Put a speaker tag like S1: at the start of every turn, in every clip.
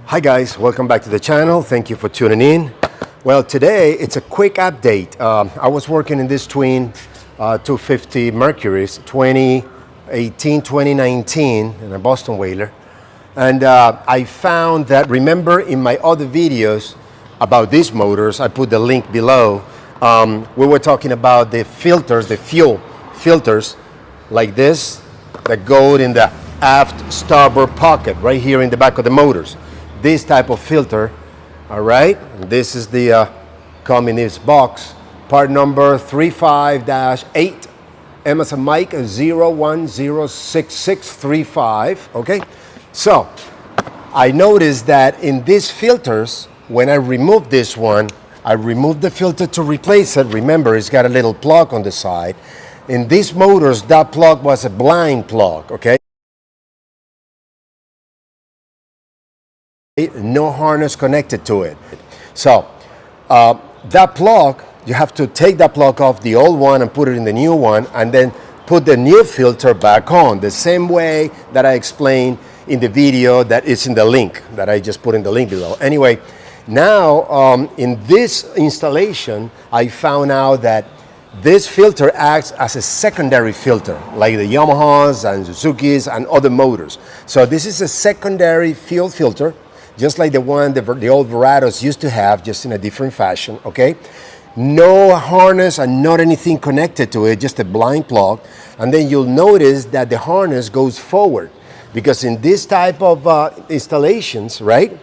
S1: Hi guys, welcome back to the channel. Thank you for tuning in. Well, today it's a quick update. I was working in this twin 250 Mercury's 2018, 2019 in a Boston Whaler. And I found that, remember in my other videos about these motors, I put the link below. We were talking about the filters, the fuel filters like this that go in the aft starboard pocket right here in the back of the motors. This type of filter, all right? And this is the come in this box, part number 35-8, M as a Mike 01006635, okay? So I noticed that in these filters, when I removed this one, I removed the filter to replace it. Remember, it's got a little plug on the side. In these motors, that plug was a blind plug, okay? No harness connected to it. So that plug, you have to take that plug off the old one and put it in the new one, and then put the new filter back on the same way that I explained in the video that is in the link that I just put in the link below. Anyway, now in this installation, I found out that this filter acts as a secondary filter, like the Yamahas and Suzuki's and other motors. So this is a secondary fuel filter, just like the one the old Verados used to have, just in a different fashion, okay? No harness and not anything connected to it, just a blind plug. And then you'll notice that the harness goes forward, because in this type of installations, right,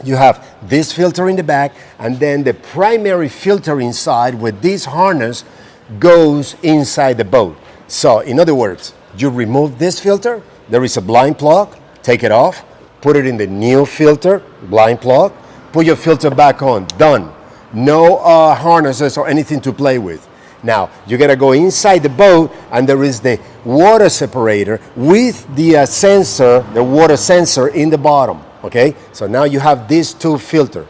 S1: you have this filter in the back, and then the primary filter inside with this harness goes inside the boat. So in other words, you remove this filter, there is a blind plug, take it off, put it in the new filter, blind plug, put your filter back on, done. No harnesses or anything to play with. Now, you gotta go inside the boat, and there is the water separator with the sensor, the water sensor in the bottom, okay? So now you have these two filters.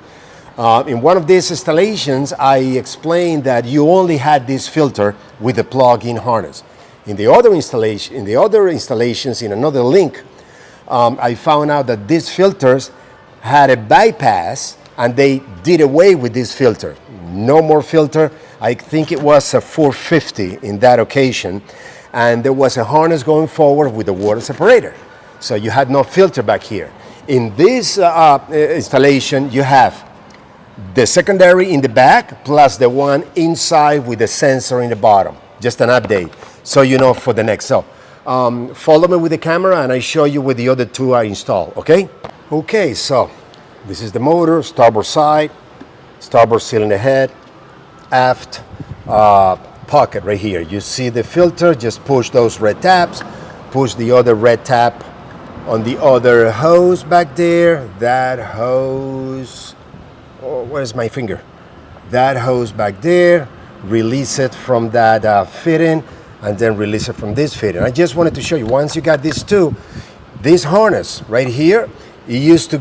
S1: In one of these installations, I explained that you only had this filter with the plug-in harness. In the other installations, in another link, I found out that these filters had a bypass, and they did away with this filter. No more filter. I think it was a 450 in that occasion, and there was a harness going forward with a water separator. So you had no filter back here. In this installation, you have the secondary in the back plus the one inside with the sensor in the bottom. Just an update, so you know for the next. So follow me with the camera, and I show you where the other two are installed, okay? Okay, so this is the motor, starboard side, starboard cylinder head, aft pocket right here. You see the filter, just push those red tabs, push the other red tab on the other hose back there. That hose, oh, where's my finger? That hose back there, release it from that fitting, and then release it from this fitting. I just wanted to show you, once you got these two, this harness right here, it used to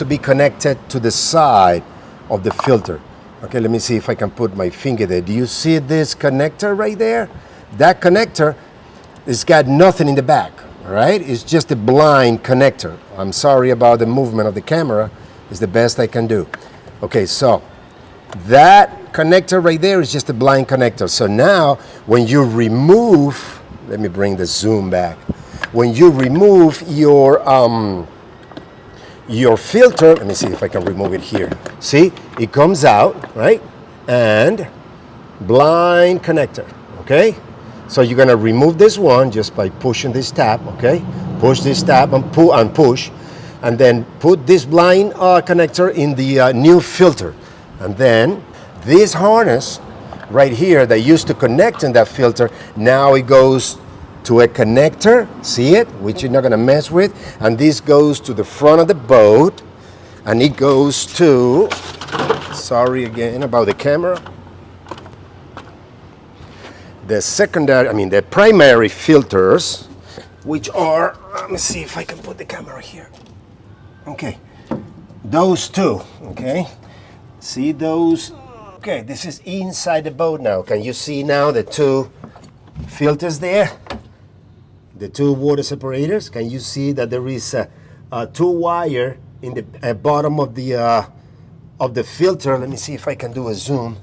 S1: be connected to the side of the filter. Okay, let me see if I can put my finger there. Do you see this connector right there? That connector, it's got nothing in the back, all right? It's just a blind connector. I'm sorry about the movement of the camera. It's the best I can do. Okay, so that connector right there is just a blind connector. So now when you remove, let me bring the zoom back. When you remove your filter, let me see if I can remove it here. See, it comes out, right? And blind connector, okay? So you're gonna remove this one just by pushing this tab, okay? Push this tab and pull and push, and then put this blind connector in the new filter. And then this harness right here that used to connect in that filter, now it goes to a connector, see it, which you're not gonna mess with, and this goes to the front of the boat, and it goes to, sorry again about the camera, the primary filters, which are, let me see if I can put the camera here. Okay, those two, okay, see those? Okay, this is inside the boat now. Can you see now the two filters there? The two water separators. Can you see that there is a two wire in the bottom of the filter. Let me see if I can do a zoom.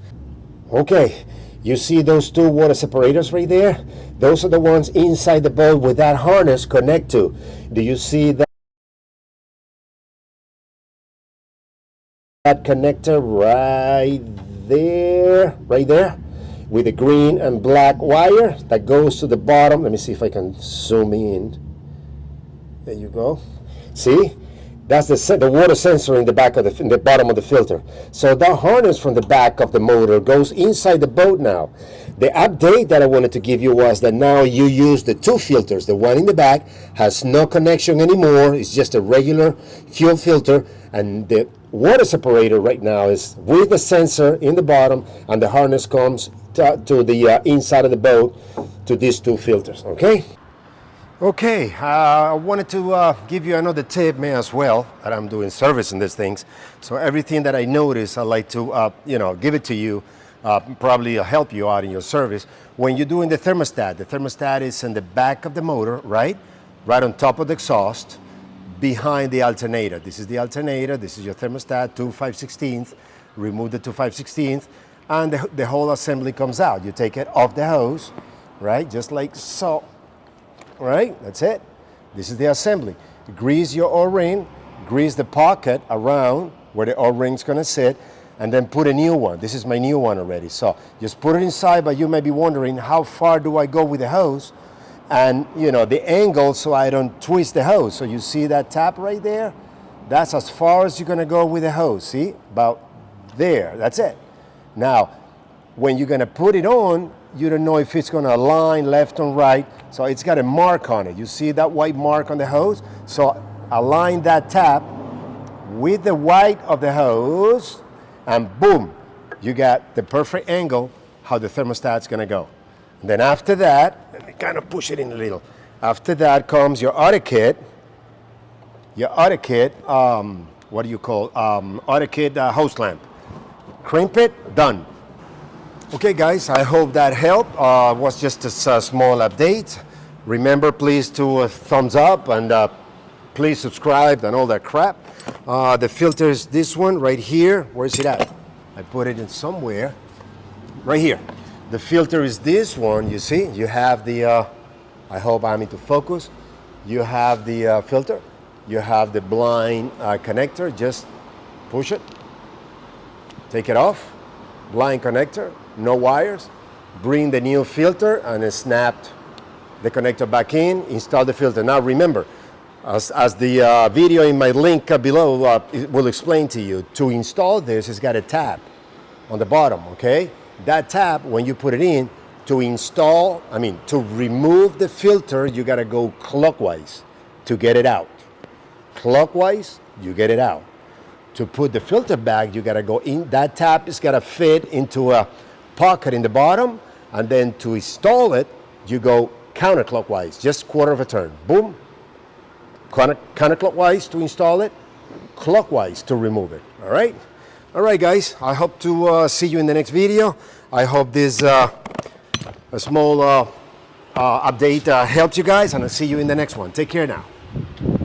S1: Okay, you see those two water separators right there? Those are the ones inside the boat with that harness connect to. Do you see that connector right there? Right there? With the green and black wire that goes to the bottom. Let me see if I can zoom in. There you go. See? That's the water sensor in the back of in the bottom of the filter. So that harness from the back of the motor goes inside the boat now. The update that I wanted to give you was that now you use the two filters. The one in the back has no connection anymore. It's just a regular fuel filter, and the water separator right now is with the sensor in the bottom, and the harness comes to the inside of the boat to these two filters. Okay, I wanted to give you another tip, man, as well, that I'm doing service in these things. So everything that I notice, I like to, give it to you, probably help you out in your service. When you're doing the thermostat is in the back of the motor, right? Right on top of the exhaust, behind the alternator. This is the alternator, this is your thermostat, 2 5/16. Remove the 2 5/16, and the whole assembly comes out. You take it off the hose, right? Just like so. Right, that's it. This is the assembly. Grease your O-ring, grease the pocket around where the O-ring's gonna sit, and then put a new one. This is my new one already. So just put it inside, but you may be wondering, how far do I go with the hose? And the angle so I don't twist the hose. So you see that tap right there? That's as far as you're gonna go with the hose. See, about there, that's it. Now, when you're gonna put it on, you don't know if it's gonna align left or right, so it's got a mark on it. You see that white mark on the hose? So align that tap with the white of the hose, and boom, you got the perfect angle how the thermostat's gonna go. And then after that, let me kind of push it in a little. After that comes your auto kit. Your auto kit, what do you call, auto kit hose clamp. Crimp it, done. Okay guys, I hope that helped. Was just a small update. Remember, please to thumbs up, and please subscribe and all that crap. The filter is this one right here. Where is it at? I put it in somewhere. Right here. The filter is this one, you see. You have the, I hope I'm into focus. You have the filter. You have the blind connector. Just push it. Take it off. Blind connector. No wires. Bring the new filter and snap the connector back in, install the filter. Now remember, as the video in my link below will explain to you, to install this, it's got a tab on the bottom, okay? That tab, when you put it in, to remove the filter, you gotta go clockwise to get it out. Clockwise, you get it out. To put the filter back, you gotta go in. That tab is gotta fit into a pocket in the bottom, and then to install it, you go counterclockwise, just quarter of a turn. Boom. Counterclockwise to install it, clockwise to remove it. All right? All right, guys. I hope to see you in the next video. I hope this a small update helped you guys, and I'll see you in the next one. Take care now.